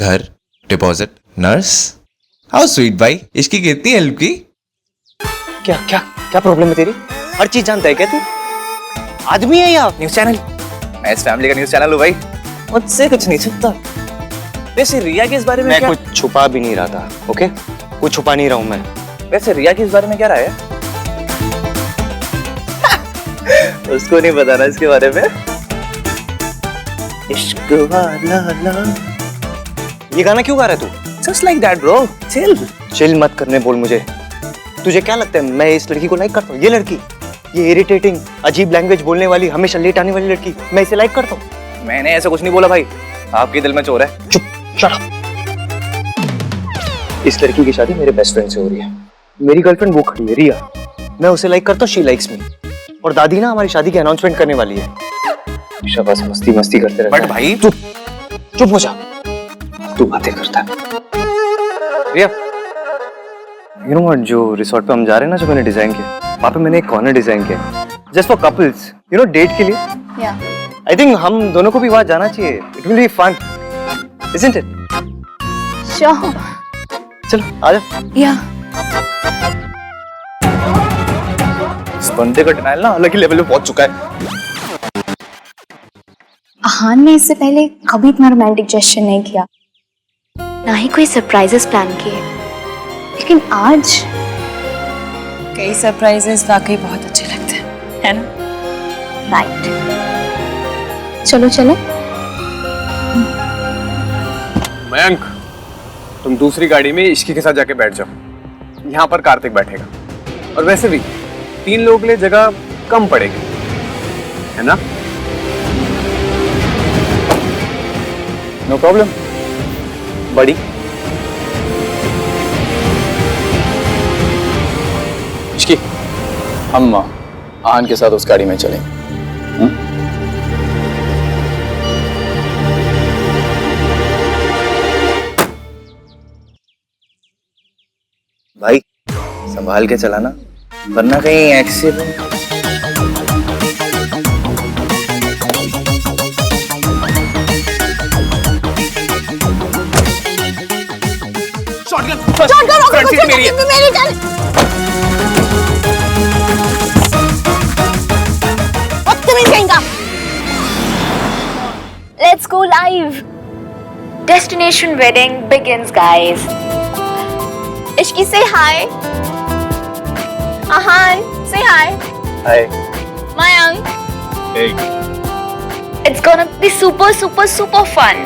घर, deposit, nurse. How sweet भाई, इसकी कितनी हेल्प की। क्या क्या क्या प्रॉब्लम है तेरी? हर चीज जानता है क्या तू? आदमी है या न्यूज चैनल? मैं इस फैमिली का न्यूज चैनल हूँ भाई। मुझसे कुछ नहीं छुपता। वैसे रिया के इस बारे में मैं क्या? कुछ छुपा भी नहीं रहा था, ओके? कुछ छुपा नहीं रहा हूँ मैं। वैसे रिया के इस बारे में क्या राय है? उसको नहीं बताना इसके बारे में। इश्क वाला ला। ये गाना क्यों गा रहा है तू? Just like that bro, chill. Chill मत करने बोल मुझे। तुझे क्या लगता है मैं इस लड़की को लाइक करता हूँ? ये लड़की, ये इरिटेटिंग, अजीब लैंग्वेज बोलने वाली, हमेशा लेट आने वाली लड़की, मैं इसे लाइक करता हूँ? मैंने ऐसा कुछ नहीं बोला भाई, आपके दिल में चोर है। चुप, शट अप। इस लड़की की शादी मेरे बेस्ट फ्रेंड से हो रही है। मेरी गर्लफ्रेंड वो खड़ी है रिया, मैं उसे लाइक करता हूँ, शी लाइक्स मी। और दादी ना हमारी शादी की अनाउंसमेंट करने वाली है। बस मस्ती मस्ती करते रहते हैं। बट भाई चुप चुप हो जा, तू बातें करता है। रिया, यू नो व्हाट, जो रिसोर्ट पे हम जा रहे हैं ना, जो मैंने डिजाइन किया, वहाँ पे मैंने एक कॉर्नर डिजाइन किया just for couples, you know, date के लिए। आई थिंक हम दोनों को भी वहाँ जाना चाहिए। It will be fun, isn't it? Sure. चलो आजा। या इस बंदे का डिनाइल ना अलग ही लेवल पे पहुंच चुका है। आहान ने इससे पहले कभी इतना रोमांटिक जेस्चर नहीं किया, ना ही कोई सरप्राइजेस प्लान किए, लेकिन आज कई सरप्राइजेस वाकई बहुत अच्छे लगते हैं, है ना? राइट। चलो चलो। मयंक, तुम दूसरी गाड़ी में इश्की के साथ जाके बैठ जाओ, यहाँ पर कार्तिक बैठेगा। और वैसे भी 3 लोगों के लिए जगह कम पड़ेगी, है ना? No problem. बड़ी इश्की, हम आहान के साथ उस गाड़ी में चलेंगे। भाई संभाल के चलाना, वरना कहीं एक्सीडेंट। फ्रंट सीट मेरी है। Let's go live. Destination wedding begins, guys. Ishki, say hi. Ahan, say hi. Hi. Mayank. Hey. It's gonna be super, super, super fun.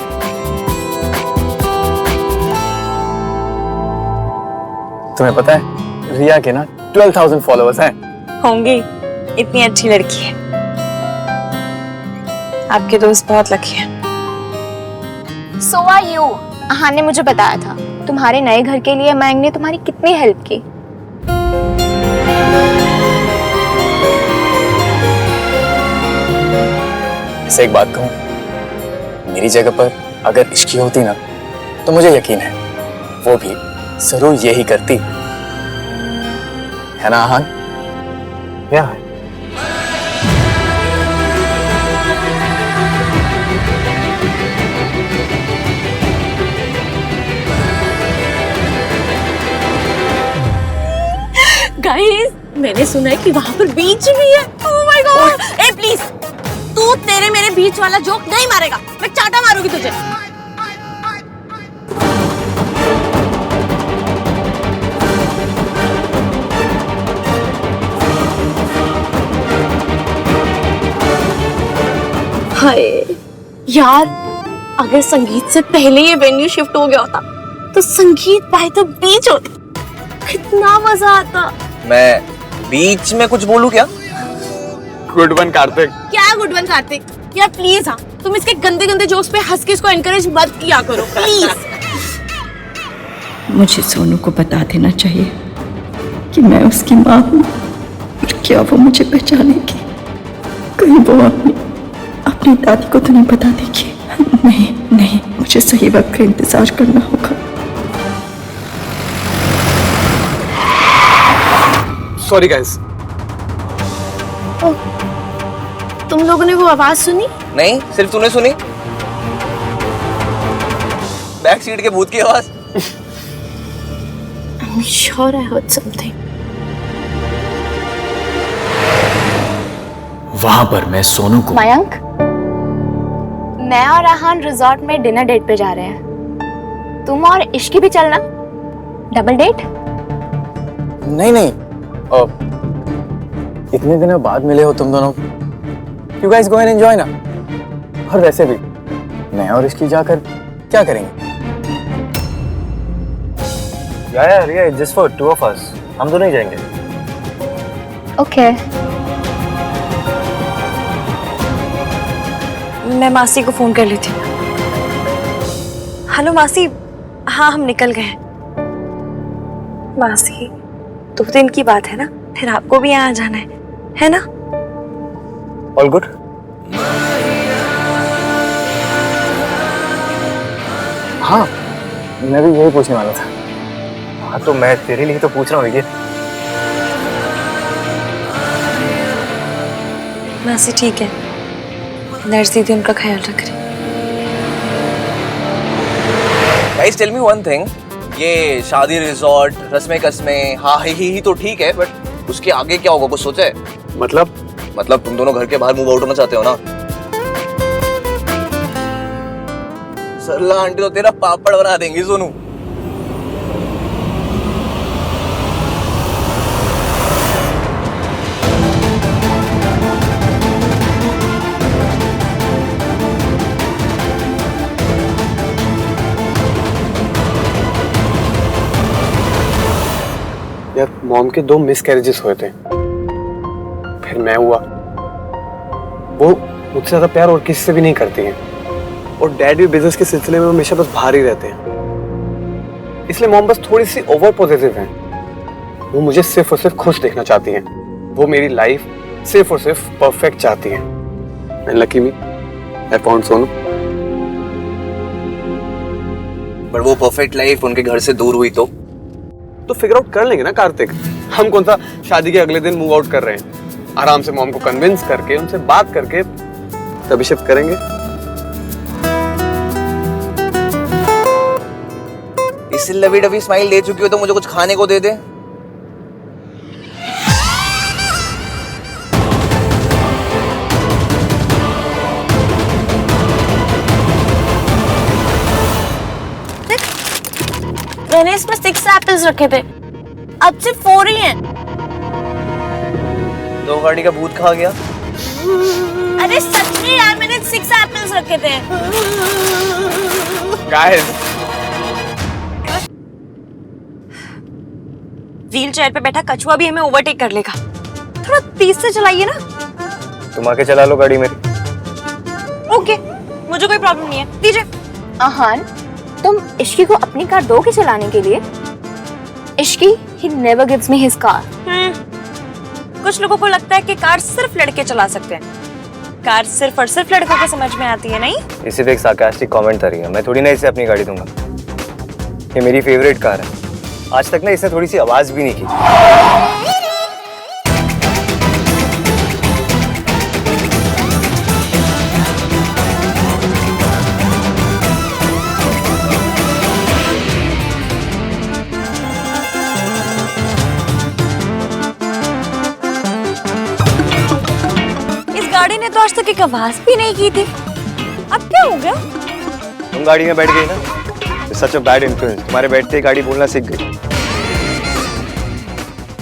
तुम्हें पता है रिया के ना 12,000 फॉलोअर्स हैं। होंगी, इतनी अच्छी लड़की है। आपके दोस्त बहुत लकी हैं। So are you. आहान ने मुझे बताया था तुम्हारे नए घर के लिए मयंक ने तुम्हारी कितनी हेल्प की। ऐसे एक बात कहूँ, मेरी जगह पर अगर इश्की होती ना, तो मुझे यकीन है वो भी जरूर यही करती, है ना आहान? क्या? गाइस, मैंने सुना है कि वहाँ पर बीच भी है। Oh my God! A please, तू तेरे मेरे बीच वाला जोक नहीं मारेगा, मैं चाटा मारूंगी तुझे। हाय यार, अगर संगीत से पहले ये वेन्यू शिफ्ट हो गया होता तो संगीत बाय द बीच होता, कितना मजा आता। मैं बीच में कुछ बोलूं क्या? Good one Kartik. क्या गुड वन कार्तिक? यार प्लीज, हाँ, तुम इसके गंदे गंदे जोक्स पे हंस के इसको एनकरेज मत किया करो प्लीज। मुझे सोनू को बता देना चाहिए कि मैं उसकी माँ हूँ, और क्या वो मुझे पहचानेगी? कहीं वो अपनी दादी को तो नहीं बता देगी? नहीं नहीं, मुझे सही वक्त का इंतजार करना होगा। Sorry guys. तुम लोगों ने वो आवाज सुनी? नहीं, सिर्फ तूने सुनी। बैक सीट के भूत की आवाज। I'm sure I heard something. वहां पर मैं सोनू को मयंक, मैं और आहान रिजॉर्ट में डिनर डेट पे जा रहे हैं। तुम और इश्की भी चलना। Double date. नहीं नहीं, इतने दिनों बाद मिले हो तुम दोनों, you guys go and enjoy ना। और वैसे भी मैं और इसकी जाकर क्या करेंगे? यार ये just for two of us, हम दोनों ही जाएंगे। ओके। मैं मासी को फोन कर लेती हूँ। हेलो मासी, हाँ हम निकल गए हैं। मासी 2 दिन की बात है ना, फिर आपको भी यहाँ जाना है ना? All good. हाँ, मैं भी यही पूछने वाला था। हाँ तो मैं तेरे लिए तो पूछ रहा हूँ ये। मासी ठीक है, नर्स दीदी उनका ख्याल रख रही। Guys tell me one thing, ये शादी रिजॉर्ट रस्में कस्में हाँ ही तो ठीक है, बट उसके आगे क्या होगा कुछ सोचा है? मतलब तुम दोनों घर के बाहर मूव आउट होना चाहते हो ना? सरला आंटी तो तेरा पापड़ बना देंगी सोनू। यार मॉम के 2 मिसकैरेजेस हुए थे, फिर मैं हुआ। वो मुझसे ज्यादा प्यार और किसी से भी नहीं करती हैं, और डैड भी बिजनेस के सिलसिले में हमेशा बस बाहर ही रहते हैं। इसलिए मॉम बस थोड़ी सी ओवर पॉजिटिव हैं। वो मुझे सिर्फ और सिर्फ खुश देखना चाहती हैं। वो मेरी लाइफ सिर्फ और सिर्फ परफेक्ट चाहती हैं। And lucky me, I found Sonu. पर वो परफेक्ट लाइफ उनके घर से दूर हुई तो फिगर आउट कर लेंगे ना कार्तिक। हम कौन सा शादी के अगले दिन मूव आउट कर रहे हैं। आराम से मॉम को कन्विंस करके, उनसे बात करके तभी शिफ्ट करेंगे। इस लवी डवी स्माइल दे चुकी हो तो मुझे कुछ खाने को दे दे। मैंने इसमें 6 एप्पल्स रखे थे, अब सिर्फ 4 ही हैं। 2 गाड़ी का भूत खा गया। अरे सच में यार, मैंने 6 एप्पल्स रखे थे। गाइस, व्हील चेयर पे बैठा कछुआ भी हमें ओवरटेक कर लेगा। थोड़ा तेज से चलाइए ना। तुम आके चला लो गाड़ी मेरी। ओके, मुझे कोई प्रॉब्लम नहीं है, दीजिए। आहान, तुम इश्की को अपनी कार दोगे चलाने के लिए? Ishki, he never gives me his car. कुछ लोगों को लगता है कि कार सिर्फ लड़के चला सकते हैं। कार सिर्फ और सिर्फ लड़कों को समझ में आती है, नहीं? ये सिर्फ एक सार्कास्टिक कमेंट था रिया, मैं थोड़ी ना इसे अपनी गाड़ी दूंगा। ये मेरी फेवरेट कार है। आज तक ना इसने थोड़ी सी आवाज भी नहीं की। गाड़ी ने तो आज तक एक आवाज भी नहीं की थी, अब क्या हो गया? तुम गाड़ी में बैठ गई ना, सच अ बैड इन्फ्लुएंस। तुम्हारे बैठते ही गाड़ी बोलना सीख गई।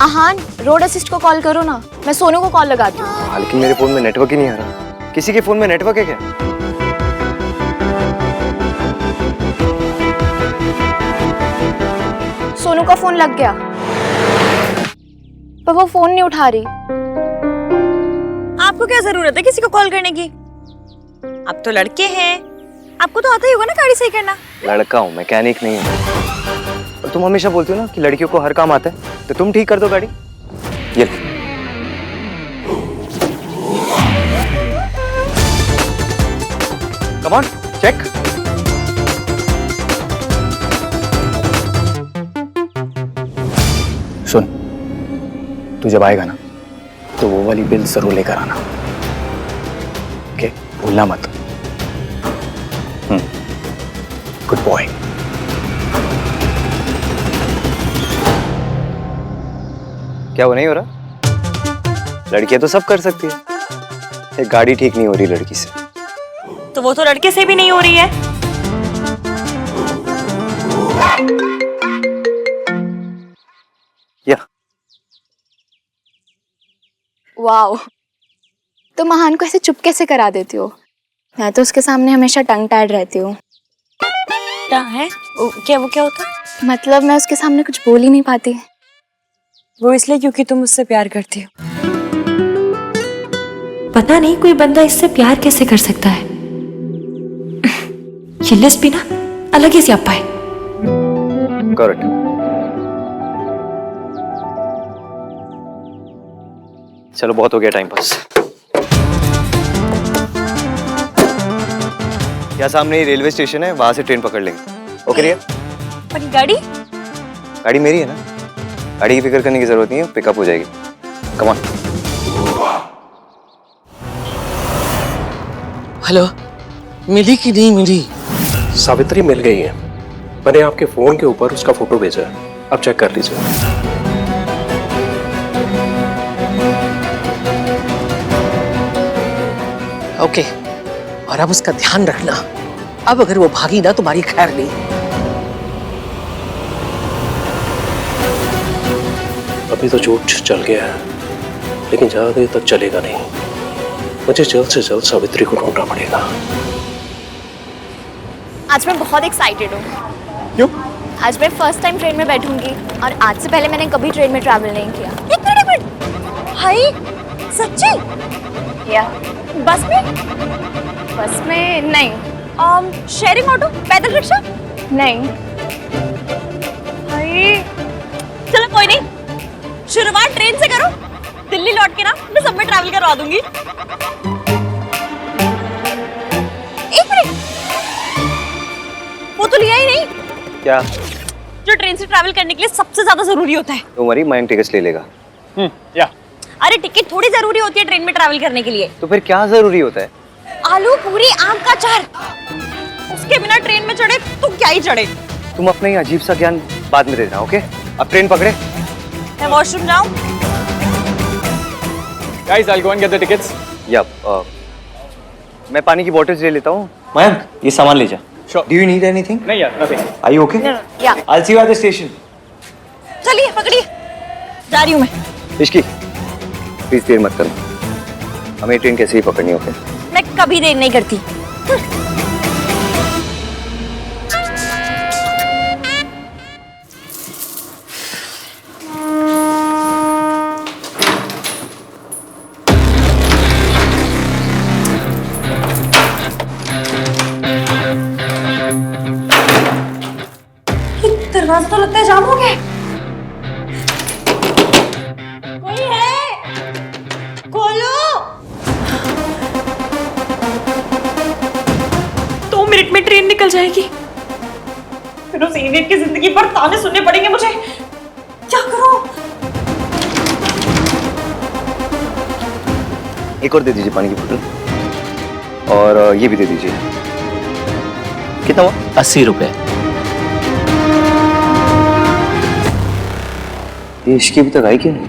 आहान, रोड असिस्ट को कॉल करो ना, मैं सोनू को कॉल लगाती हूँ। हाँ, लेकिन मेरे फोन में नेटवर्क ही नहीं आ रहा। किसी के फोन में नेटवर्क है क्या? सोनू का फोन लग गया, पर वो फोन नहीं उठा रही। आपको क्या जरूरत है किसी को कॉल करने की? आप तो लड़के हैं, आपको तो आता ही होगा ना गाड़ी सही करना। लड़का हूँ, मैकेनिक नहीं हूँ। और तुम हमेशा बोलती हो ना कि लड़कियों को हर काम आता है, तो तुम ठीक कर दो गाड़ी। ये कम ऑन, चेक। सुन, तू जब आएगा ना तो वो वाली बिल जरूर लेकर आना। ओके, भूलना मत। Good boy. क्या वो नहीं हो रहा? लड़कियां तो सब कर सकती है, एक गाड़ी ठीक नहीं हो रही लड़की से। तो वो तो लड़के से भी नहीं हो रही है। या वाओ, तो महान को ऐसे चुप कैसे करा देती हो? मैं तो उसके सामने हमेशा टंग टाइड रहती हूँ। क्या है? क्या वो क्या होता? मतलब मैं उसके सामने कुछ बोल ही नहीं पाती। वो इसलिए क्योंकि तुम उससे प्यार करती हो। पता नहीं कोई बंदा इससे प्यार कैसे कर सकता है। ये लिस्ट भी ना अलग ही स्यापा है। करेक्ट। चलो बहुत हो गया टाइम पास। यहाँ सामने ही रेलवे स्टेशन है, वहां से ट्रेन पकड़ लेंगे। ओके रिया? पर गाड़ी? गाड़ी मेरी है ना, गाड़ी की फिक्र करने की जरूरत नहीं है, पिकअप हो जाएगी। Come on. हेलो, मिली कि नहीं मिली? सावित्री मिल गई है। मैंने आपके फोन के ऊपर उसका फोटो भेजा है, आप चेक कर लीजिए। ओके, और अब उसका ध्यान रखना, अब अगर वो भागी ना तुम्हारी खैर नहीं। अभी तो चोट चल गया है, लेकिन ज्यादा देर तक चलेगा नहीं। मुझे जल्द से जल्द सावित्री को ढूंढना पड़ेगा। आज मैं बहुत एक्साइटेड हूँ। क्यों? आज मैं फर्स्ट टाइम ट्रेन में बैठूंगी और आज से पहले मैंने कभी ट्रेन में ट्रैवल नहीं किया। एक मिनट। हाय, सच्ची? या बस में? बस में नहीं। शेयरिंग ऑटो, पैदल रिक्शा? नहीं। हाय, चलो कोई नहीं, शुरुआत ट्रेन से करो, दिल्ली लौट के ना मैं सब में ट्रैवल करवा दूंगी। एक मिनट, वो तो लिया ही नहीं क्या? जो ट्रेन से ट्रैवल करने के लिए सबसे ज्यादा जरूरी होता है। तुम्हारी मयंक टिकट ले लेगा। या अरे टिकट थोड़ी जरूरी होती है ट्रेन में ट्रैवल करने के लिए। तो फिर क्या जरूरी होता है? आलू पूरी आम का अचार, उसके बिना ट्रेन में चढ़े तो क्या ही चढ़े। तुम अपना ही अजीब सा ज्ञान बाद में देना। ओके, अब ट्रेन पकड़े। मैं वॉशरूम जाऊं? Guys, I'll go and get the tickets. या मैं पानी की बोतल ले लेता हूँ। मयंक, ये सामान ले जा। Sure. Do you need anything? नहीं यार, nothing. Are you okay? या I'll see you at the station. चलिए पकड़िए, जा रही हूँ मैं। इश्की, प्लीज देर मत करना, हमें ट्रेन कैसे ही पकड़नी होती है। मैं कभी देर नहीं करती। दरवाजा तो लगता है जाम हो गया। कोई है? खोलो। 2 मिनट में ट्रेन निकल जाएगी, फिर उस इडियट की जिंदगी पर ताने सुनने पड़ेंगे मुझे। क्या करूं? एक और दे दीजिए पानी की बोतल, और ये भी दे दीजिए। कितना हुआ? 80 रुपए। ये इश्की अभी तक आई क्यों नहीं?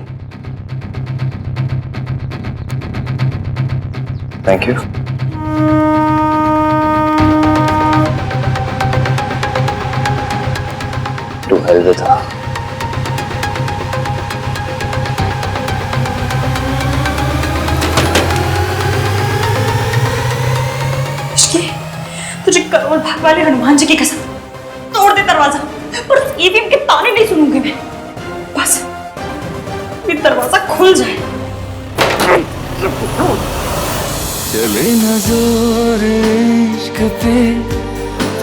Thank you. To help with her. तुझे करोड़ भाग वाले हनुमान जी की कसम, तोड़ दे दरवाजा, पर उस ईवीएम के ताने नहीं सुनूंगी मैं। बस ये दरवाजा खुल जाए। चले ना जोर इश्क पे,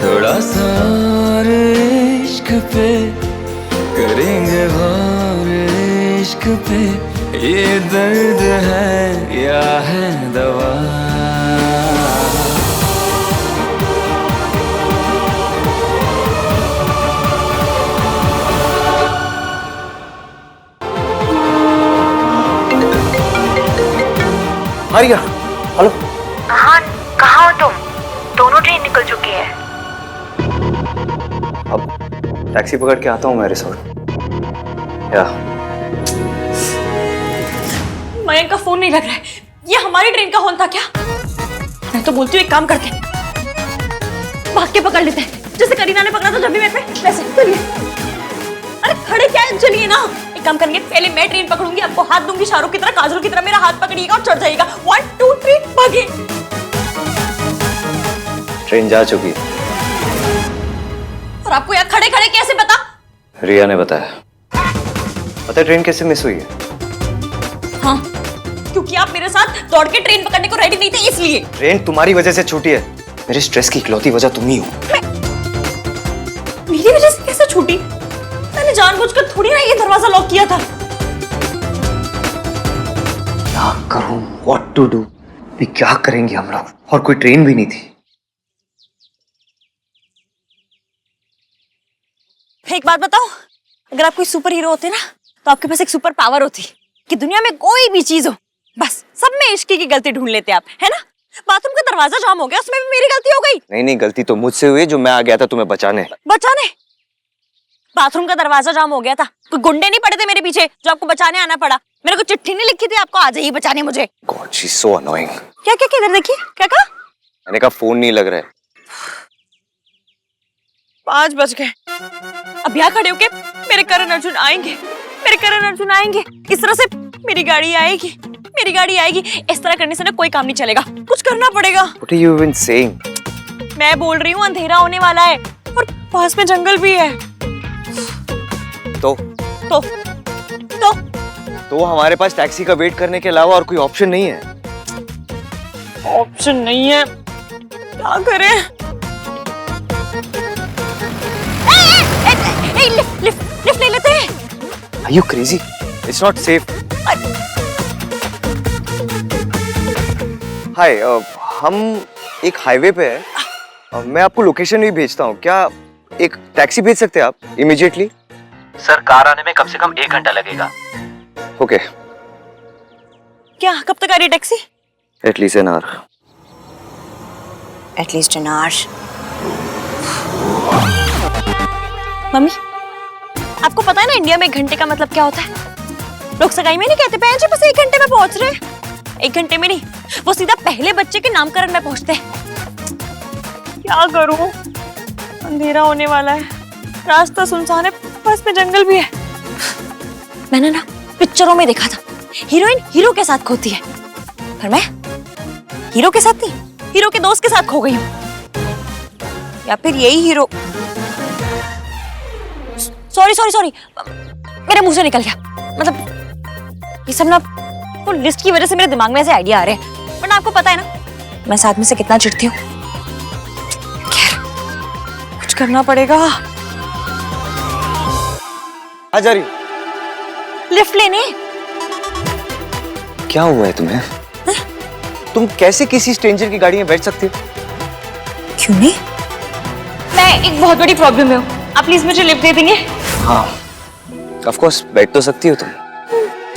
थोड़ा सा और इश्क पे, करेंगे और इश्क पे, ये दर्द है या है दवा। आर्या, हेलो। महान, कहाँ हो तुम? दोनों ट्रेन निकल चुकी है। अब टैक्सी पकड़ के आता हूँ मैं रिसोर्ट। या फोन नहीं लग रहा है। ये हमारी ट्रेन का हॉर्न था क्या? मैं तो बोलती हूँ एक काम करते हैं, भाग के पकड़ लेते हैं, जैसे करीना ने पकड़ा था जब भी मेरे पे, वैसे। चलिए। अरे खड़े क्या है, चलिए ना। एक काम करेंगे, पहले मैं ट्रेन पकड़ूंगी, आपको हाथ दूंगी शाहरुख की तरह, काजल की तरह मेरा हाथ पकड़िएगा और चढ़ जाइएगा। 1 2 3 भागे। ट्रेन जा चुकी है। और आपको यहाँ खड़े खड़े कैसे पता? रिया ने बताया। पता है ट्रेन कैसे मिस हुई है? हाँ, क्योंकि आप मेरे साथ दौड़ के ट्रेन पकड़ने को रेडी नहीं थे, इसलिए। ट्रेन तुम्हारी वजह से छूटी है। मेरे स्ट्रेस की इकलौती वजह तुम ही हो। मेरी वजह से कैसे छूटी? मैंने जानबूझकर थोड़ी ना ये दरवाजा लॉक किया था। क्या करूं? What to do? भी क्या करेंगे हम लोग? और कोई ट्रेन भी नहीं थी। एक बात बताओ, अगर आप कोई सुपर हीरो होते ना, तो आपके पास एक सुपर पावर होती कि दुनिया में कोई भी चीज हो, बस सब में इश्क की गलती ढूंढ लेते आप, है ना? बाथरूम का दरवाजा जाम हो गया, उसमें भी मेरी गलती हो गई। नहीं, गलती तो मुझसे हुई, जो मैं आ गया था तुम्हें बचाने। बाथरूम का दरवाजा जाम हो गया था, कोई गुंडे नहीं पड़े थे मेरे पीछे जो आपको बचाने आना पड़ा। मेरे को चिट्ठी नहीं लिखी थी आपको आ जाइए बचाने मुझे। God, she's so annoying. क्या क्या इधर देखिए, क्या कहा? मैंने कहा फोन नहीं लग रहा है। 5 बज गए। अब यहाँ खड़े होके मेरे करण अर्जुन आएंगे, मेरे करण अर्जुन आएंगे, इस तरह से मेरी गाड़ी आएगी, मेरी गाड़ी आएगी। इस तरह करने से ना कोई काम नहीं चलेगा, कुछ करना पड़ेगा। What are you even saying? मैं बोल रही हूँ अंधेरा होने वाला है और पास में जंगल भी है। तो हमारे पास टैक्सी का वेट करने के अलावा और कोई ऑप्शन नहीं है। ऑप्शन नहीं है, क्या करें? लिफ्ट ले लेते हैं। Are you crazy? It's not safe. हाय, हम एक हाईवे पे हैं। मैं आपको लोकेशन भी भेजता हूँ। क्या एक टैक्सी भेज सकते हैं आप इमीडिएटली? सर कार आने में कम से कम 1 घंटा लगेगा। ओके। क्या कब तक आ रही है taxi? At least an hour. At least an hour. Mummy, आपको पता है ना इंडिया में 1 घंटे का मतलब क्या होता है? लोग सगाई में नहीं कहते बहन जी बस 1 घंटे में पहुंच रहे हैं। 1 घंटे में नहीं, वो सीधा पहले बच्चे के नामकरण में पहुंचते हैं। क्या करूं, अंधेरा होने वाला है, रास्ता सुनसान है, पास में जंगल भी है। मैंने ना पिक्चरों में देखा था हीरोइन हीरो के साथ खोती है, पर मैं हीरो के साथ नहीं, हीरो के दोस्त के साथ खो गई हूँ। या फिर यही हीरो, सॉरी मेरे मुंह से निकल गया। मतलब ये सब ना वो लिस्ट की वजह से मेरे दिमाग में ऐसे आइडिया आ रहे हैं, वरना आपको पता है ना मैं साथ में से कितना चिढ़ती हूँ। खैर कुछ करना पड़ेगा। आ जा रही। लिफ्ट लेने। क्या हुआ है तुम्हें? तुम कैसे किसी स्ट्रेंजर की गाड़ी में बैठ सकती हो? क्यों नहीं? मैं एक बहुत बड़ी प्रॉब्लम में हूँ, आप प्लीज मुझे लिफ्ट दे देंगे? हाँ, ऑफ कोर्स बैठ तो सकती हो तुम,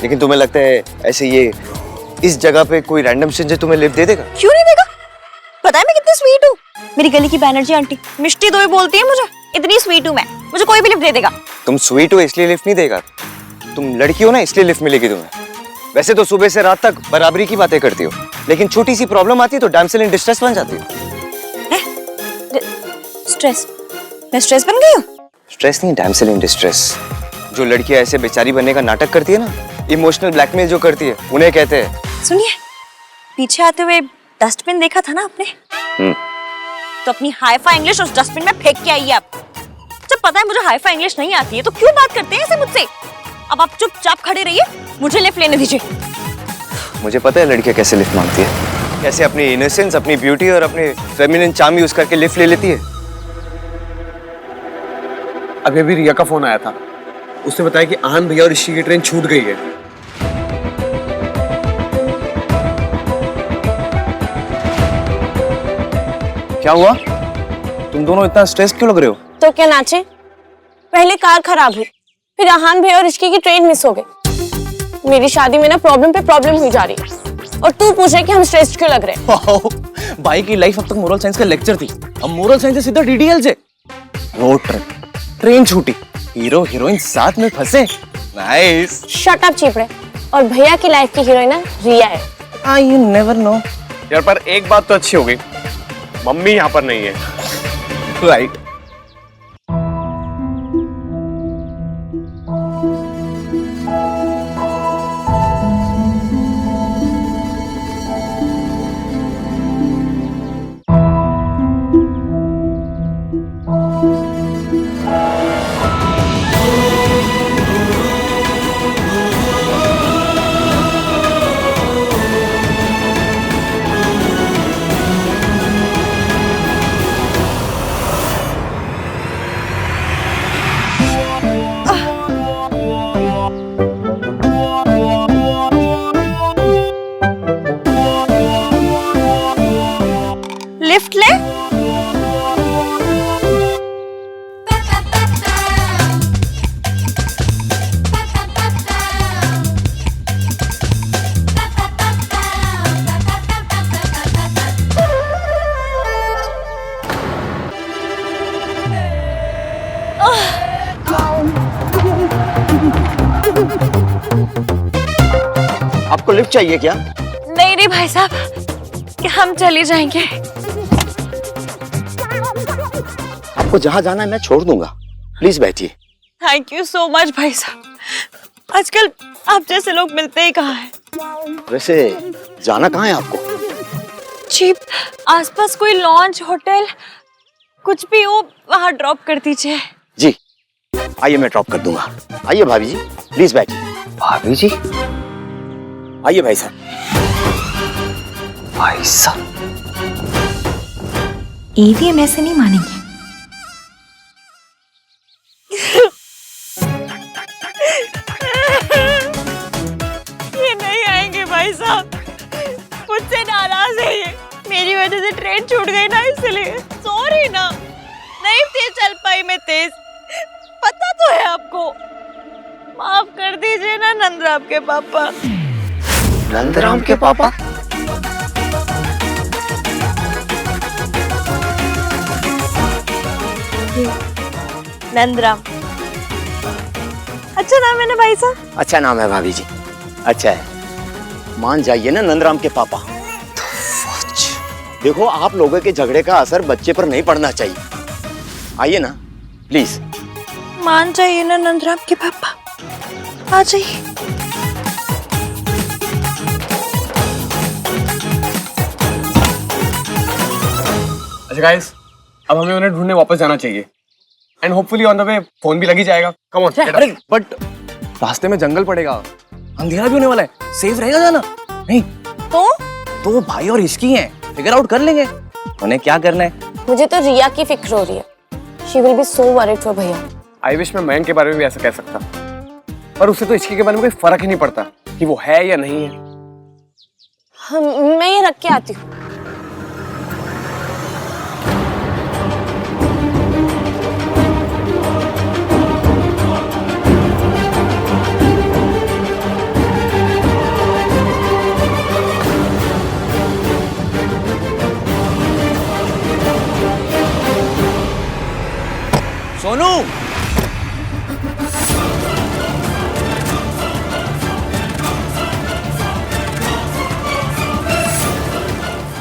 लेकिन तुम्हें लगता है ऐसे ये इस जगह पे कोई रैंडम स्ट्रेंजर तुम्हें लिफ्ट दे देगा? क्यों नहीं देगा? पता है मैं कितनी स्वीट हूँ। मेरी गली की बैनर्जी आंटी मिष्टी दोई बोलती है मुझे, इतनी स्वीट हूँ मैं, मुझे कोई भी लिफ्ट दे देगा। तुम स्वीट हो इसलिए लिफ्ट नहीं देगा, तुम लड़की हो ना इसलिए लिफ्ट मिलेगी तुम्हें। वैसे तो सुबह से रात तक बराबरी की बातें करती हो, लेकिन छोटी सी प्रॉब्लम आती है तो डैमसेल इन डिस्ट्रेस बन जाती हो। स्ट्रेस? मैं स्ट्रेस बन गई हूँ? स्ट्रेस नहीं, डैमसेल इन डिस्ट्रेस। जो लड़कियां ऐसे बेचारी बनने का नाटक करती है ना, इमोशनल ब्लैकमेल जो करती है, उन्हें कहते हैं। सुनिए, पीछे आते हुए डस्टबिन देखा था ना आपने? तो अपनी हाई-फाई इंग्लिश उस डस्टबिन में फेंक के आइए आप। जब पता है मुझे हाई-फाई इंग्लिश नहीं आती है तो क्यों बात करते हैं ऐसे मुझसे? अब आप चुपचाप खड़े रहिए, मुझे लिफ्ट लेने दीजिए। मुझे पता है लड़कियां कैसे लिफ्ट मांगती है, कैसे अपनी इनोसेंस, अपनी ब्यूटी और अपने फेमिनिन चार्म यूज करके लिफ्ट ले लेती है। अभी अभी रिया का फोन आया था, उसने बताया कि आहान भैया और ऋषि की ट्रेन छूट गई है। क्या हुआ? तुम दोनों इतना स्ट्रेस क्यों लग रहे हो? तो क्या नाचे? पहले कार खराब हुई, फिर आहान भैया और ऋषि की ट्रेन मिस हो गई। मेरी शादी में ना प्रॉब्लम पे प्रॉब्लम हुई जा रही है, और तू पूछ रहे कि हम स्ट्रेस क्यों लग रहे हैं? भाई की लाइफ अब तक मोरल साइंस का लेक्चर थी, अब मोरल साइंस से सीधा डीडीएल से। रोड ट्रिप, ट्रेन छूटी, हीरो हीरोइन साथ में फंसे। नाइस। शट अप चीपड़े, और भैया की लाइफ की हीरोइन ना रिया है। हाँ, you never know. यार पर एक बात तो अच्छी हो गई, मम्मी यहाँ पर नहीं है। Right. लिफ्ट ले। आपको लिफ्ट चाहिए क्या? नहीं नहीं भाई साहब, कि हम चले जाएंगे। आपको जहाँ जाना है मैं छोड़ दूंगा, प्लीज बैठिए। थैंक यू सो मच भाई साहब। आजकल आप जैसे लोग मिलते ही कहाँ हैं। वैसे जाना कहाँ है आपको? चीप आसपास कोई लॉन्च होटल कुछ भी हो, वहाँ ड्रॉप कर दीजिए। जी आइए, मैं ड्रॉप कर दूंगा। आइए भाभी जी, प्लीज बैठिए। भाभी जी? आइए भाई साहब। भाई साहब, ईवीएम ऐसे नहीं मानेंगे। ये नहीं आएंगे भाई साहब, मुझसे नाराज है ये। मेरी वजह से ट्रेन छूट गई ना, इसलिए सॉरी ना। नहीं तेज चल पाई मैं तेज, पता तो है आपको। माफ कर दीजिए ना नंदराम के पापा। नंदराम के पापा? नंदराम अच्छा नाम है ना भाई साहब? अच्छा नाम है भाभी जी, अच्छा है। मान जाइए ना नंदराम के पापा। देखो, आप लोगों के झगड़े का असर बच्चे पर नहीं पड़ना चाहिए। आइए ना प्लीज। मान जाइए ना नंदराम के पापा, आ जाइए। अच्छा गाइस, अब हमें उन्हें ढूंढने वापस जाना चाहिए। And hopefully on the way phone भी लग ही जाएगा। Come on. अरे बट रास्ते में जंगल पड़ेगा, अंधेरा भी होने वाला है, सेफ रहेगा जाना? नहीं तो भाई और इसकी हैं, फिगर आउट कर लेंगे उन्हें क्या करना है। मुझे तो रिया की फिक्र हो रही है। She will be so worried for भैया। आई विश मैं मयंक के बारे में भी ऐसा कह सकता, पर उससे तो इसकी के बारे में कोई फर्क ही नहीं पड़ता कि वो है या नहीं है। मैं ये रख के आती हूँ। सोनू,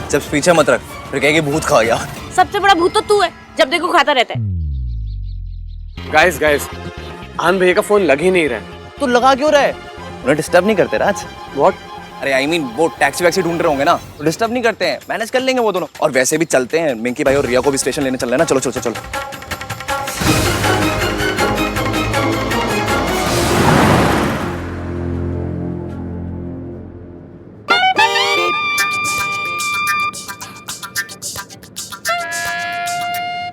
जब पीछे मत रख, फिर कहेगी भूत खा गया। सबसे बड़ा भूत तो तू है, जब देखो खाता रहता है। गाइस आनंद भैया का फोन लग ही नहीं रहा है। तो लगा क्यों रहा है? उन्हें डिस्टर्ब नहीं करते राज? व्हाट? अरे आई मीन वो टैक्सी वैक्सी ढूंढ रहे होंगे ना, तो डिस्टर्ब नहीं करते हैं, मैनेज कर लेंगे वो दोनों। और वैसे भी चलते हैं, मिंकी भाई और रिया को भी स्टेशन लेने चल रहे हैं ना। चलो चलो चलो।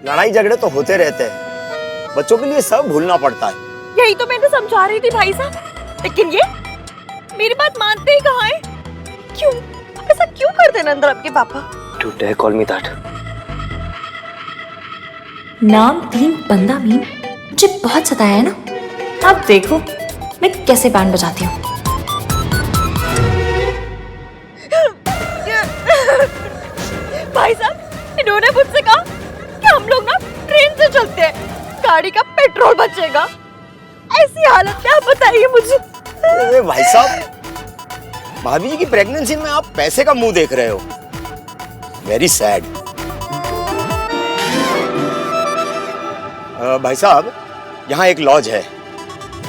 लड़ाई झगड़े तो होते रहते हैं, बच्चों के लिए सब भूलना पड़ता है। यही तो मैंने समझा रही थी भाई साहब, लेकिन ये मेरी बात मानते ही कहाँ है? क्यों ऐसा क्यों करते नंदराम के पापा? You dare call me that? नाम 3 बंदा मीन मुझे बहुत सताया है ना। अब देखो मैं कैसे बैंड बजाती हूँ। भाई साहब, इन्होंने मुझसे कहा कि हम लोग ना ट्रेन से चलते हैं, गाड़ी का पेट्रोल बचेगा। ऐसी हालत में आप बताइए मुझे। भाई साहब, भाभी जी की प्रेगनेंसी में आप पैसे का मुंह देख रहे हो। Very sad. भाई साहब, यहाँ एक लॉज है।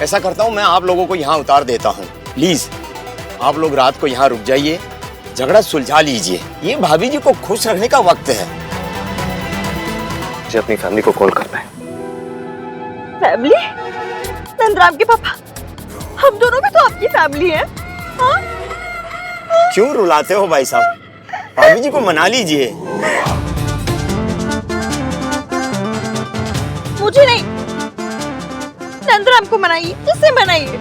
ऐसा करता हूँ, मैं आप लोगों को यहाँ उतार देता हूँ। प्लीज आप लोग रात को यहाँ रुक जाइए, झगड़ा सुलझा लीजिए। ये भाभी जी को खुश रखने का वक्त है। मुझे अपनी फैमिली को कॉल करना है। फैमिली? नंदराम के पापा, हम दोनों भी तो आपकी फैमिली हैं। हाँ? क्यों रुलाते हो भाई साहब? भाभी जी को मना लीजिए। मुझे नहीं, नंदराम को मनाइए, उससे मनाइए।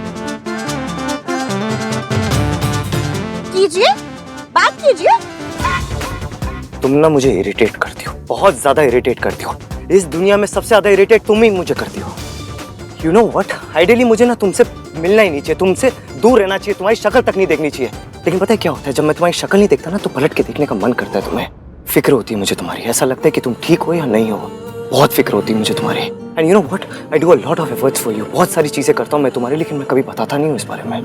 कीजिए, बात कीजिए। तुम ना मुझे इरिटेट करती हो, बहुत ज्यादा इरिटेट करती हो। इस दुनिया में सबसे ज्यादा इरिटेट तुम ही मुझे करती हो। यू नो व्हाट, आइडियली मुझे ना तुमसे मिलना ही नहीं चाहिए, तुमसे दूर रहना चाहिए, तुम्हारी शक्ल तक नहीं देखनी चाहिए। लेकिन पता है क्या होता है, जब मैं तुम्हारी शक्ल नहीं देखता ना तो पलट के देखने का मन करता है तुम्हें। फिक्र होती है मुझे तुम्हारी, ऐसा लगता है कि तुम ठीक हो या नहीं हो। बहुत फिक्र होती है मुझे तुम्हारी। And you know what, I do a lot of efforts for you. बहुत सारी चीजें करता हूँ मैं तुम्हारी, लेकिन मैं कभी बताता नहीं हूँ इस बारे में।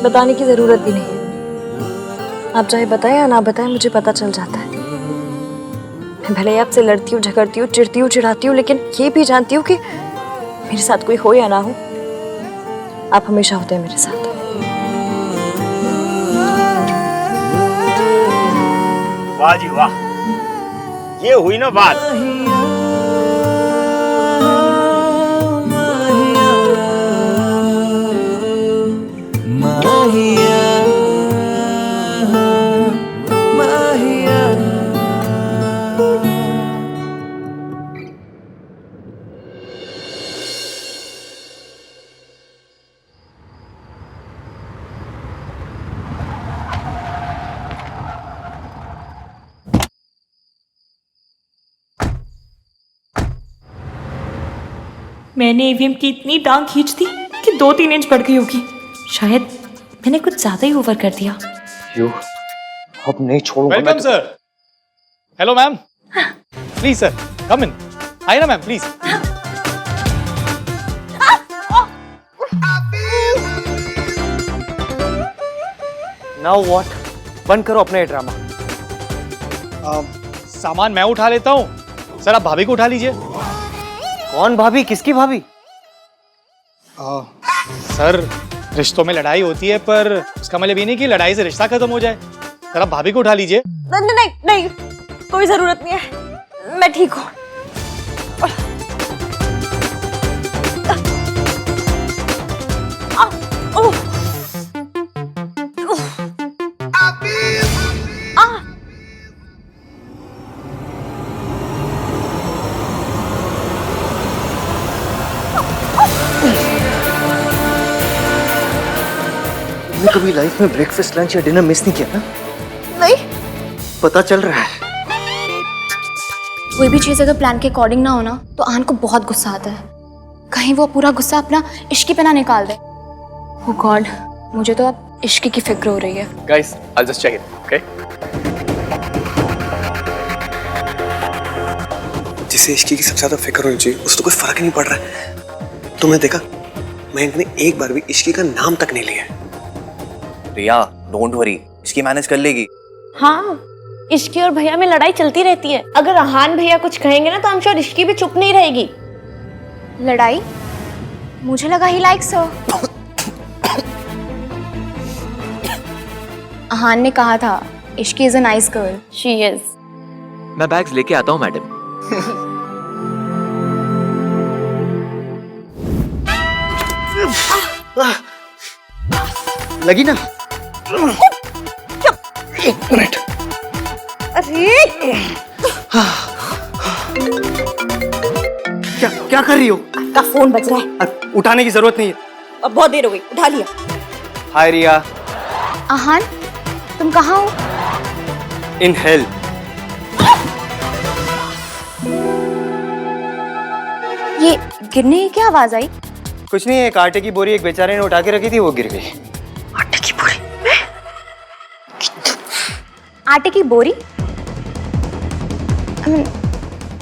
बताने की जरूरत भी नहीं है। आप चाहे बताएं या ना बताएं, मुझे पता चल जाता है। मैं भले ही आपसे लड़ती हूँ, झगड़ती हूँ, चिढ़ती हूँ, चिढ़ाती हूँ, लेकिन ये भी जानती हूँ कि मेरे साथ कोई हो या ना हो, आप हमेशा होते हैं मेरे साथ। वाह जी वाह, ये हुई ना बात। मैंने ईवीएम की इतनी टांग खींच दी कि 2-3 इंच बढ़ गई होगी। शायद मैंने कुछ ज्यादा ही ओवर कर दिया। यू, अब नहीं छोड़ूंगा। Welcome sir. Hello ma'am, please sir come in. आइए ना मैम प्लीज। Now what? बंद करो अपना ये ड्रामा। सामान मैं उठा लेता हूँ सर, आप भाभी को उठा लीजिए। कौन भाभी? किसकी भाभी? सर रिश्तों में लड़ाई होती है, पर उसका मतलब ये नहीं कि लड़ाई से रिश्ता खत्म हो जाए। सर आप भाभी को उठा लीजिए। नहीं नहीं नहीं, कोई जरूरत नहीं है, मैं ठीक हूँ। तुमने कभी लाइफ में ब्रेकफास्ट, लंच या डिनर मिस नहीं किया ना? नहीं। पता चल रहा है। कोई भी चीज अगर प्लान के अकॉर्डिंग ना हो ना तो आन को बहुत गुस्सा आता है। कहीं वो पूरा गुस्सा अपना इश्की पे ना निकाल दे। ओह गॉड, मुझे तो अब इश्की की फिक्र हो रही है। Guys, I'll just check it, okay? जिसे इश्की की सबसे ज्यादा फिक्र होनी चाहिए उसको कोई फर्क नहीं पड़ रहा है। तुमने देखा, मयंक ने एक बार भी इश्की का नाम तक नहीं लिया। रिया, डोंट वरी, इश्की मैनेज कर लेगी। हाँ, इश्की और भैया में लड़ाई चलती रहती है। अगर अहान भैया कुछ कहेंगे ना तो हम श्योर इश्की भी चुप नहीं रहेगी। लड़ाई? मुझे लगा ही लाइक्स हो। अहान ने कहा था Ishki is a nice girl. She is. मैं बैग्स लेके आता हूँ मैडम। लगी ना? एक मिनट। अरे क्या कर रही हो? आपका फोन बज रहा है। उठाने की जरूरत नहीं है। अब बहुत देर हो गई, उठा लिया। हाय रिया। अहान, तुम कहाँ हो? In hell. ये गिरने की क्या आवाज आई? कुछ नहीं, एक आटे की बोरी एक बेचारे ने उठा के रखी थी, वो गिर गई। आटे की बोरी?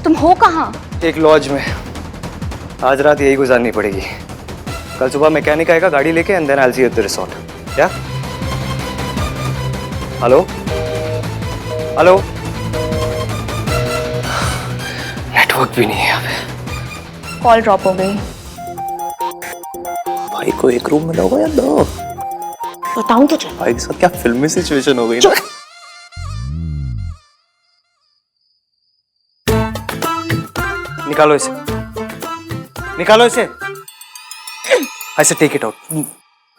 तुम हो कहाँ? एक लॉज में। आज रात यही गुजारनी पड़ेगी। कल सुबह मैकेनिक आएगा गाड़ी लेके and then I will see you at the resort. क्या? Hello hello? नेटवर्क भी नहीं है यहाँ पे। कॉल ड्रॉप हो गई। भाई को एक रूम में लोगे या दो? बताऊं तो चल। भाई के साथ क्या फिल्मी सिचुएशन हो गई ना? निकालो इसे, निकालो इसे। ऐसे टेक इट आउट।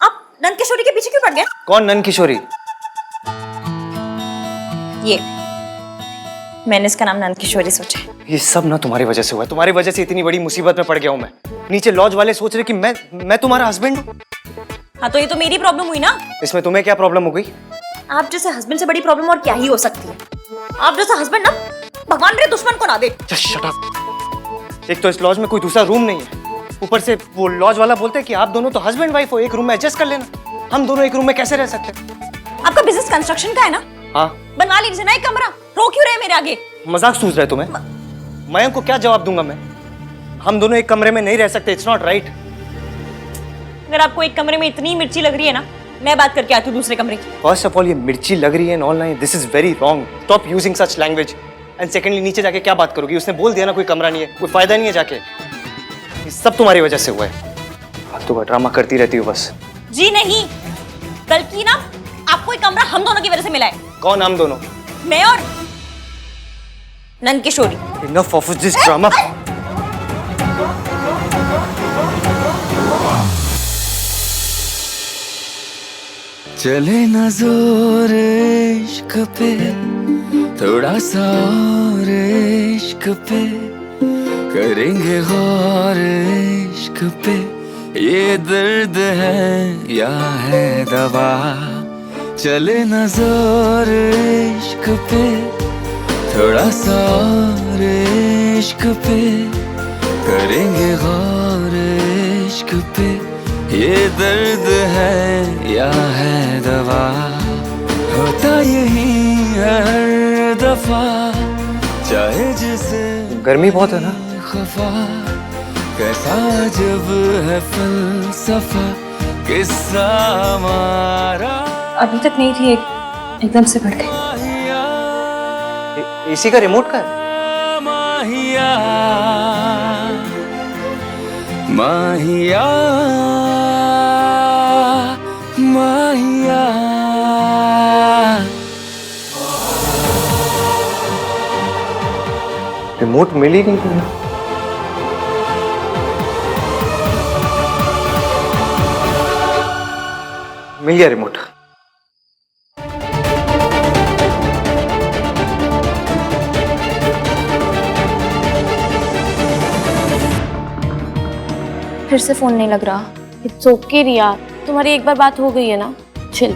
आप नंद किशोरी के पीछे क्यों पड़ गए? कौन नंद किशोरी? ये मैंने इसका नाम नंद किशोरी सोचा है। ये सब ना तुम्हारी वजह से हुआ है। तुम्हारी वजह से इतनी बड़ी मुसीबत में पड़ गया हूँ मैं। नीचे लॉज वाले सोच रहे कि मैं तुम्हारा हस्बैंड हूँ। हाँ तो ये तो मेरी प्रॉब्लम हुई ना। इसमें तुम्हें क्या प्रॉब्लम हो गई? आप जैसे हस्बैंड से बड़ी प्रॉब्लम और क्या ही हो सकती है। आप जैसा हस्बैंड ना भगवान मेरे दुश्मन को ना दे। Shut up. एक तो इस लॉज में कोई दूसरा रूम नहीं है, ऊपर से वो लॉज वाला बोलते हैं कि आप दोनों तो हस्बैंड वाइफ हो, एक रूम में एडजस्ट कर लेना। हम दोनों एक रूम में कैसे रह सकते हैं? आपका बिजनेस कंस्ट्रक्शन का है ना? हाँ। बनवा लीजिए ना एक कमरा। रो क्यों रहे मेरे आगे? मजाक सूझ रहा है तुम्हें? मयंक को क्या जवाब दूंगा मैं? हम दोनों एक कमरे में नहीं रह सकते। It's not right. अगर आपको एक कमरे में इतनी मिर्ची लग रही है ना, मैं बात करके आती हूँ दूसरे कमरे की। फर्स्ट ऑफ ऑल ये मिर्ची लग रही है and all nine, this is very wrong. Stop using such language. And secondly नीचे जाके क्या बात करोगी? उसने बोल दिया ना कोई कमरा नहीं है, कोई फायदा नहीं है जाके। ये सब तुम्हारी वजह से हुआ है। फालतू का ड्रामा करती रहती हो बस। जी नहीं, कल की ना आपको एक कमरा हम दोनों की वजह से मिला है। कौन हम दोनों? मैं और नंद किशोरी। Enough of this drama. चले न जोर इश्क पे, थोड़ा सा और इश्क पे, करेंगे गौर इश्क पे। ये दर्द है या है दवा? चले न जोर इश्क पे, थोड़ा सा और इश्क पे, करेंगे गौर इश्क पे। ये दर्द है या है दवा? होता यही हर दफा, चाहे जिसे गर्मी बहुत है ना? खफा, कैसा जब है फलसफा, किस्सा हमारा। अभी तक नहीं थी, एकदम से बढ़ गई। एसी का रिमोट का है? माहिया माहिया माहिया। रिमोट मिल ही नहीं तुम्हें? मिल गया रिमोट। फिर से फोन नहीं लग रहा। इट्स ओके रिया, तुम्हारी एक बार बात हो गई है ना, चिल।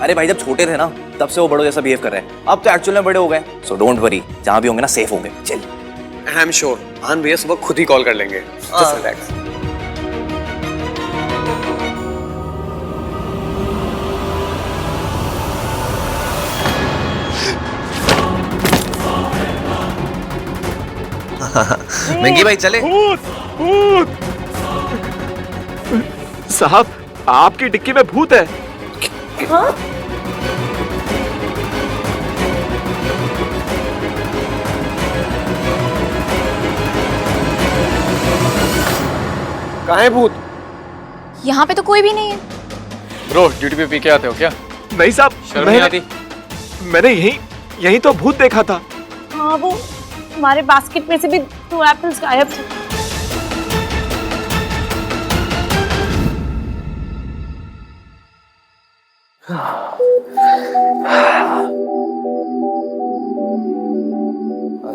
अरे भाई जब छोटे थे ना तब से वो बड़ों जैसा बिहेव कर रहे हैं। अब तो एक्चुअल में बड़े हो गए, सो डोंट वरी, जहां भी होंगे ना सेफ होंगे। Chill. And I am sure आन भैया सुबह खुद ही कॉल कर लेंगे। Just relax. मिंकी भाई चले। साहब आपकी डिक्की में भूत है। हाँ? कहाँ है भूत? यहाँ पे तो कोई भी नहीं है। ब्रो ड्यूटी पे पी के आते हो क्या? नहीं साहब, शर्म नहीं आती? मैंने यही तो भूत देखा था। हाँ वो हमारे बास्केट में से भी 2 एप्पल्स गायब थे।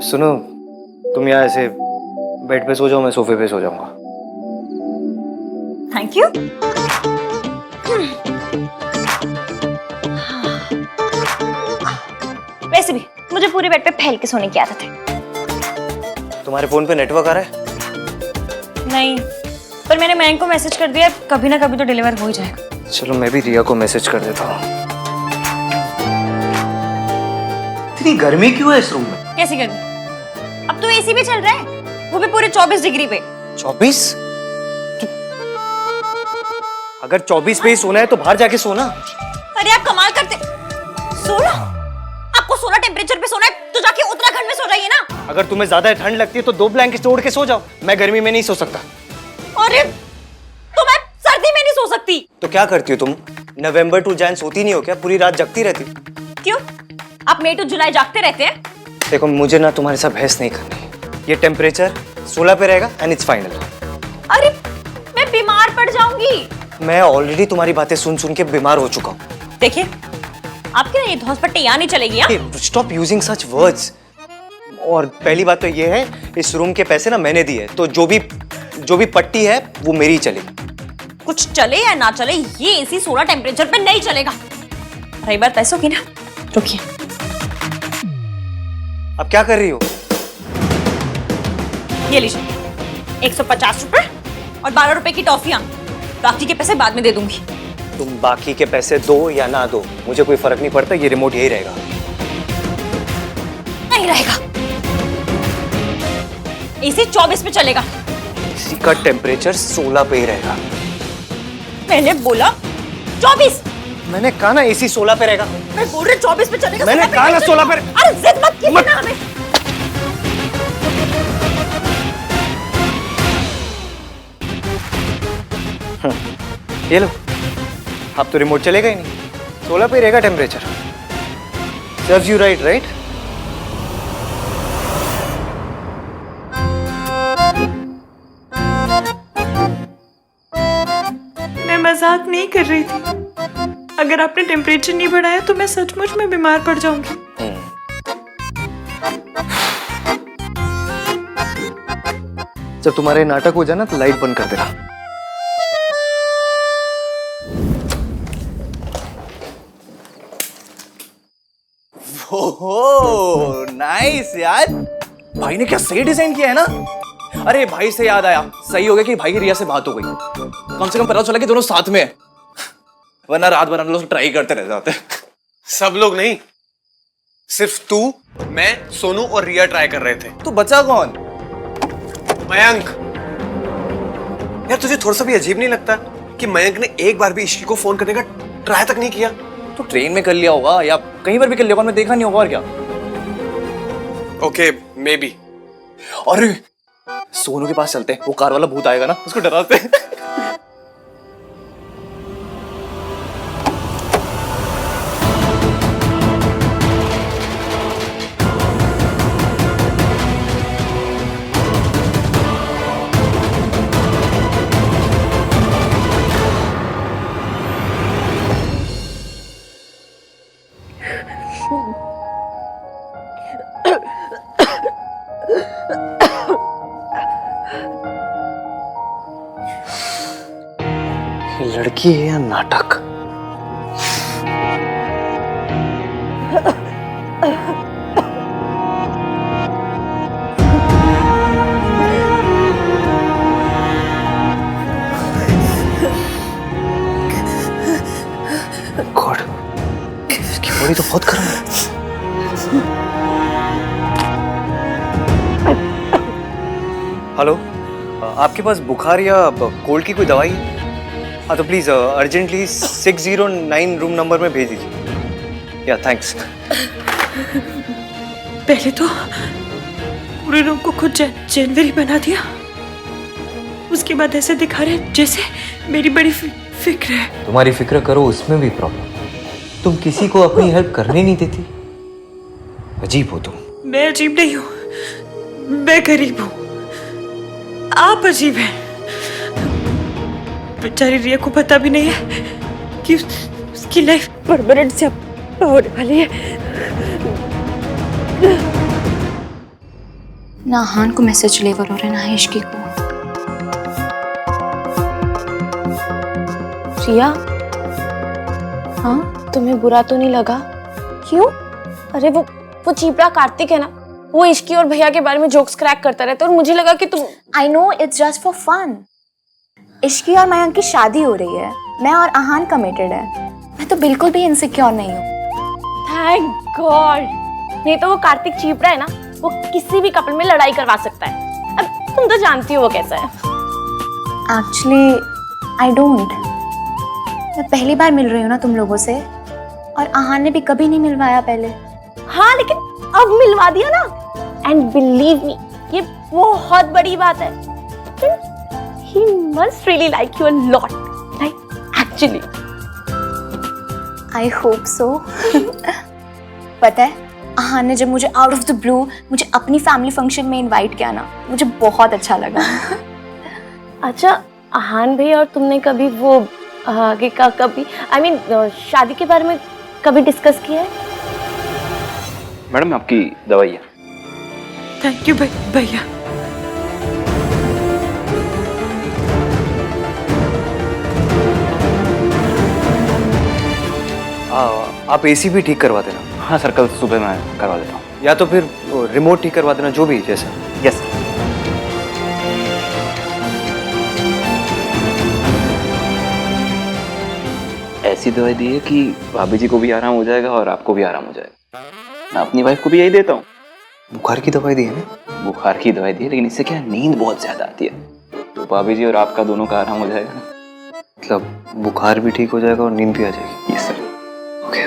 सुनो, तुम यहाँ ऐसे बेड पे सो जाओ, मैं सोफे पे सो जाऊंगा। Thank you. वैसे भी मुझे पूरे बेड पे फैल के सोने की आदत है। तुम्हारे फोन पे नेटवर्क आ रहा है? नहीं, पर मैंने मयंक को मैसेज कर दिया, कभी ना कभी तो डिलीवर हो ही जाएगा। चलो मैं भी रिया को मैसेज कर देता हूँ। इतनी गर्मी क्यों है इस रूम में? कैसी गर्मी? अब तो एसी भी चल रहा है, वो भी पूरे 24 डिग्री पे। 24? अगर 24 पे ही सोना है तो बाहर जाके सोना। अरे आप कमाल करते। सोना? आपको 16 टेम्परेचर पे सोना है तो जाके उत्तराखंड में सो जाइए ना। अगर तुम्हें ज्यादा ठंड लगती है तो 2 ब्लैंकेट ओढ़ के सो जाओ। मैं गर्मी में नहीं सो सकता। अरे तो मैं सर्दी में नहीं सो सकती। तो क्या करती हो तुम? नवंबर टू जैन सोती नहीं हो क्या? पूरी रात जगती रहती? क्यों? आप मई टू जुलाई जागते रहते हैं? देखो मुझे ना तुम्हारे साथ बहस नहीं करनी। ये टेम्परेचर 16 पे रहेगा एंड इट्स फाइनल। अरे मैं बीमार पड़ जाऊंगी। मैं ऑलरेडी तुम्हारी बातें सुन सुन के बीमार हो चुका हूँ। देखिए आपकी ना ये धौंसपट्टी यहाँ नहीं चलेगी। Stop using such words. और पहली बात तो ये है, इस रूम के पैसे ना मैंने दिए, तो जो भी पट्टी है वो मेरी चलेगी। कुछ चले या ना चले, ये एसी 16 टेम्परेचर पे नहीं चलेगा। रही बात पैसों की ना, रुकिए। अब क्या कर रही हो? ये लीजिए 150 रुपए और 12 रुपए की टॉफियां। बाकी के पैसे बाद में दे दूंगी। तुम बाकी के पैसे दो या ना दो, मुझे कोई फर्क नहीं पड़ता। ये रिमोट यही रहेगा। नहीं रहेगा। एसी 24 पे चलेगा। इसी का टेम्परेचर 16 पे ही रहेगा। मैंने बोला 24। मैंने कहा ना एसी 16 पे रहेगा। मैं बोल रही 24 पे चलेगा। मैंने कहा ना 16 पे। अरे जिद मत कीजिए ना हमें। ये लो, अब तो रिमोट चलेगा ही नहीं। 16 पे रहेगा temperature. Serves you right, right? मैं मजाक नहीं कर रही थी। अगर आपने टेम्परेचर नहीं बढ़ाया तो मैं सचमुच में बीमार पड़ जाऊंगी। जब तुम्हारे नाटक हो जाए ना तो लाइट बंद कर देना। ओह नाइस यार, भाई ने क्या सही डिजाइन किया है ना। अरे भाई से याद आया, सही हो गया कि भाई की रिया से बात हो गई। कम से कम पता चला कि दोनों साथ में हैं। वरना रात भर हम लोग ट्राई करते रह जाते। सब लोग नहीं, सिर्फ तू, मैं, सोनू और रिया ट्राई कर रहे थे। तो बचा कौन? मयंक। यार तुझे थोड़ा सा भी अजीब नहीं लगता कि मयंक ने एक बार भी इश्की को फोन करने का ट्राई तक नहीं किया? तो ट्रेन में कर लिया होगा या कहीं पर भी कर लिया होगा, मैं देखा नहीं होगा। और क्या? Okay may be. अरे सोनू के पास चलते हैं, वो कार वाला भूत आएगा ना, उसको डराते हैं। लड़की है या नाटक? गॉड, इसकी बॉडी तो बहुत गर्म है। हेलो, आपके पास बुखार या कोल्ड की कोई दवाई है? हाँ तो प्लीज अर्जेंटली 609 रूम नंबर में भेज दीजिए। या थैंक्स। पहले तो पूरे रूम को खुद जनवरी बना दिया, उसके बाद ऐसे दिखा रहे जैसे मेरी बड़ी फिक्र है। तुम्हारी फिक्र करो, उसमें भी प्रॉब्लम। तुम किसी को अपनी हेल्प करने नहीं देती। अजीब हो तुम। मैं अजीब नहीं हूँ, मैं गरीब हूँ। आप अजीब हैं। बेचारी रिया को पता भी नहीं है कि उसकी लाइफ परमानेंट से होने वाली है। ना हान को मैसेज डिलीवर हो रहा है, ना इश्की को। रिया, हाँ तुम्हें बुरा तो नहीं लगा? क्यों? अरे वो चीपड़ा कार्तिक है ना, वो इश्की और भैया के बारे में जोक्स क्रैक करता रहता है और मुझे लगा कि तुम। I know it's just for fun. Ishki और मयंक की शादी हो रही है, मैं और आहान कमिटेड है। मैं तो बिल्कुल भी इनसिक्योर नहीं हूँ। Thank God. नहीं तो वो कार्तिक चीपड़ा है ना, वो किसी भी कपल में लड़ाई करवा सकता है। अब तुम तो जानती हो वो कैसा है। Actually I don't. मैं पहली बार मिल रही हूँ ना तुम लोगों से, और आहान ने भी कभी नहीं मिलवाया पहले। हाँ लेकिन अब मिलवा दिया ना, एंड बिलीव मी ये बहुत बड़ी बात है। He must really like you a lot, like actually. I hope so. पता है आहान ने जब मुझे आउट ऑफ द ब्लू मुझे अपनी फैमिली फंक्शन में इनवाइट किया ना, मुझे बहुत अच्छा लगा। अच्छा आहान भाई और तुमने कभी वो आगे का कभी I mean, शादी के बारे में कभी डिस्कस किया है? मैडम आपकी दवाई है। थैंक यू भैया। आप एसी भी ठीक करवा देना। हाँ सर, कल सुबह मैं करवा देता हूँ, या तो फिर रिमोट ठीक करवा देना, जो भी जैसा। यस। ऐसी दवाई दी है कि भाभी जी को भी आराम हो जाएगा और आपको भी आराम हो जाएगा। मैं अपनी वाइफ को भी यही देता हूँ। बुखार की दवाई दी है ना? बुखार की दवाई दी है, लेकिन इससे क्या नींद बहुत ज्यादा आती है, तो भाभी जी और आपका दोनों का आराम हो जाएगा ना। मतलब बुखार भी ठीक हो जाएगा और नींद भी आ जाएगी? Yes sir. ओके।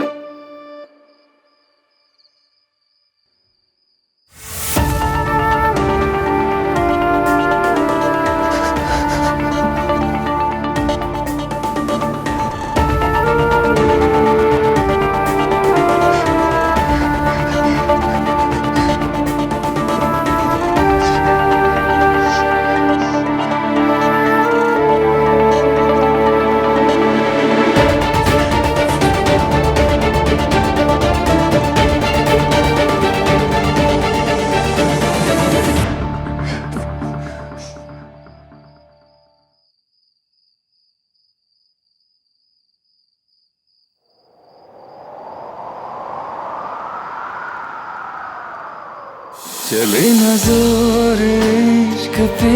चले न जोर इश्क पे